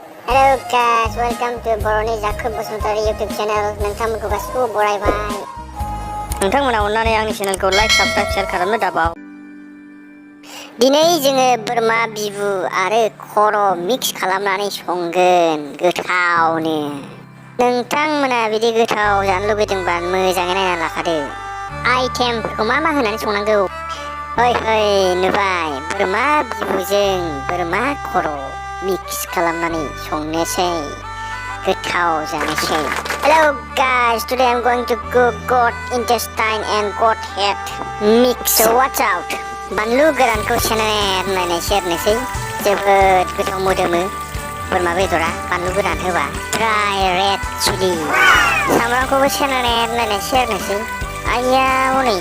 Hello guys, welcome to Boroni Jakrub Basumatary YouTube channel. नोंथांमोनखौ गासिबो बरायबाय। नोंथांमोना अननानै आंनि चेनेलखौ लाइक, साबस्क्राइब, शेयार खालामनो दाबाव। दिनै जोङो बोरमा बिबु आरो खर' मिक्स खालामनानै संगोन गोथावनो। नोंथांमोना बिदि गोथाव जानो लुबैदोंबा मोजाङै नायना लाखादो। आइटेमफोरखौ मा संनांगौ। हय नुबाय, बोरमा बिबुजों बोरमा खर' मिक्स खालामनानै संनोसै गोथाव जानोसै। Hello guys, today I'm going to cook goat intestine and goat head mix. So watch out. बानलु गोरानखौ सेरनोसै जोबोद गोथाव मोदोमो बोरमा बेदरा बानलु गोरान होबा। ड्राई रेड चिली सामब्रामखौबो सेरनोसै। आइया हनै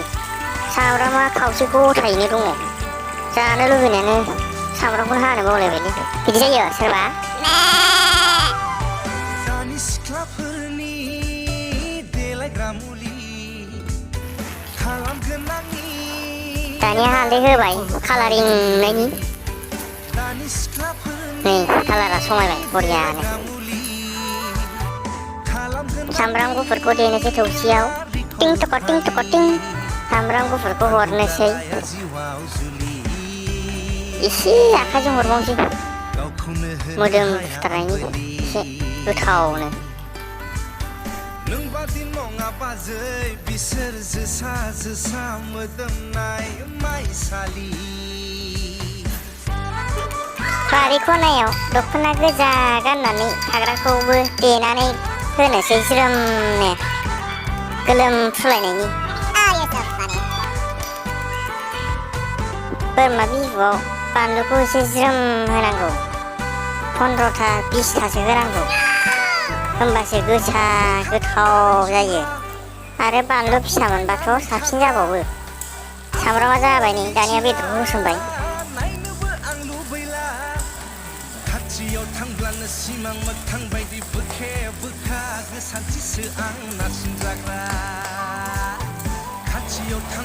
सामब्रामा खावसे गथायैनो दङ। जानो लुबैनायानो सामब्रामखौनो हानो बावलायबायलै। बिदि जायो सोरबा। दानिया हालदै होबाय कालारिं नुनायनि। नै कालारा समायबाय बरियानो। सामब्राम गुफुरखौ देनोसै थौसियाव टिं टक टिं। सामब्राम गुफुरखौ हरनोसै। एसे आखाइजों हरबावनोसै मोदोम फुथारनायनि एसे गोथावनो। बारि खनायाव दख'ना गोजा गाननानै थाग्राखौबो देनानै होनोसै ज्रोमनो गोलोम फुलायनायनि। बोरमा बिबुआव बानलुखौ एसे ज्रोम होनांगौ, 15टा 20टासो होनांगौ, होमबासो गोसा गोथाव जायो। आरो बानलु फिसा मोनबाथ' साबसिन जाबावो। सामब्रामा जाबाय नै, दानिया बेदरखौ होसनबाय।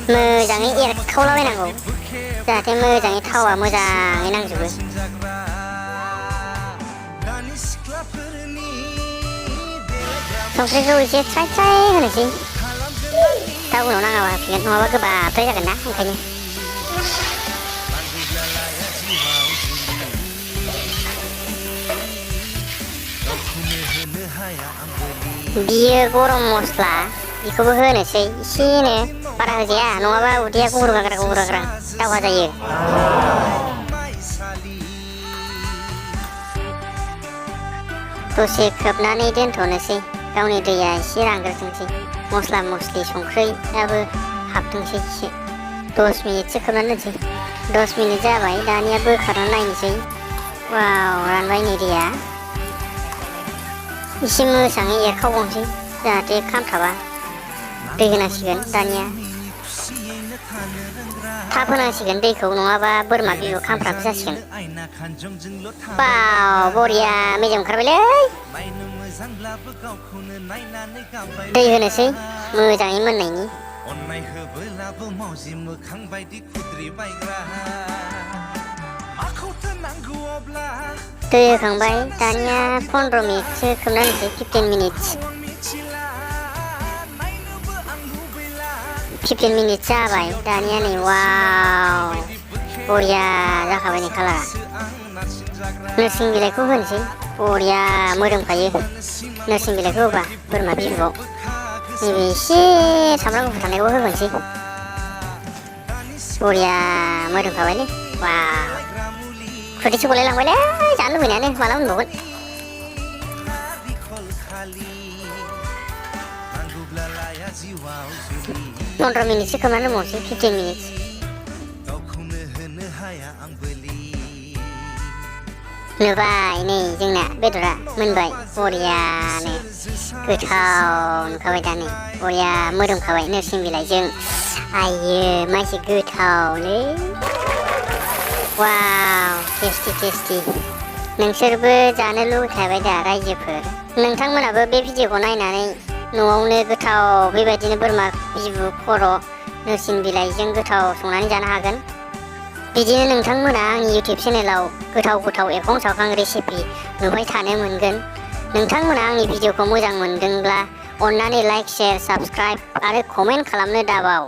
मोजाङै एरखावलाबायनांगौ जाहाथे मोजाङै थावा मोजाङै नांजोबो। संख्रिखौ एसे थ्राय होनोसै। दा उनाव नाङाबा होफिनगोन, नङाबा गोबाबद्राय जागोन ना, ओंखायनो। बियो गरम मस्ला, बेखौबो होनोसै एसेनो, बारा होजाया नङाबा उदैया गुग्रुगाग्रा दावहा जायो। दसे खोबनानै दोनथ'नोसै, गावनि दैया एसे रानग्रोथोंसै, मस्ला मस्लि संख्रियाबो हाबथोंसै एसे। 10 मिनिटसो खोबनानै दोनसै। 10 मिनिट जाबाय, दानिया बोखारनानै नायनोसै। वाव, रानबाय नै दैया। एसे मोजाङै एरखावबावनोसै जाहाथे खामथाबा। दै होनांसिगोन दानिया। थाब होनांसिगोन दैखौ, नङाबा बोरमा बिबु खामफ्राबो जासिगोन। बाव, बरिया मेजेम ओंखारबायलै। दै होनोसै मोजाङै मोननायनि। दै होखांबाय, दानिया 15 मिनिटसो खोबना दोनसै, 15 मिनिटस। 15 मिनिट जाबाय, दानिया नै वाव, बरिया जाखाबाय नै कालारा। नोरसिं बिलाइखौ होनोसै, बरिया मोदोमखायो नोरसिं बिलाइखौ होबा बोरमा बिबुआव। नैबे एसे सामब्राम गुफुर थानायखौ होनोसै, बरिया मोदोमखाबायलै। वाव, खुदैसो गलायलांबायलै, जानो लुबैनायानो माला मोनबावगोन। फन्द्र मिनिटसो खोबनानै दोनबावनोसै, 15 मिनिट। नुबाय नै जोंना बेदरा मोनबाय बरियानो, गोथाव नुखाबाय दा नै, बरिया मोदोमखाबाय नोरसिं बिलाइजों। आइयो मासे गोथावलै। वाव, टेस्टि। नोंसोरबो जानो लुबैखाबाय दा रायजोफोर? नोंथांमोनाबो बे भिडिअखौ नायनानै न'आवनो गोथाव बेबायदिनो बोरमा बिबु खर' नोरसिं बिलाइजों गोथाव संनानै जानो हागोन। बिदिनो नोंथांमोना आंनि YouTube चेनेलाव गोथाव एखं सावखां रेसिपि नुबाय थानो मोनगोन। नोंथांमोना आंनि भिडिअखौ मोजां मोनदोंब्ला अन्नानै लाइक, शेयार, साबस्क्राइब आरो कमेन्ट खालामनो दाबाव।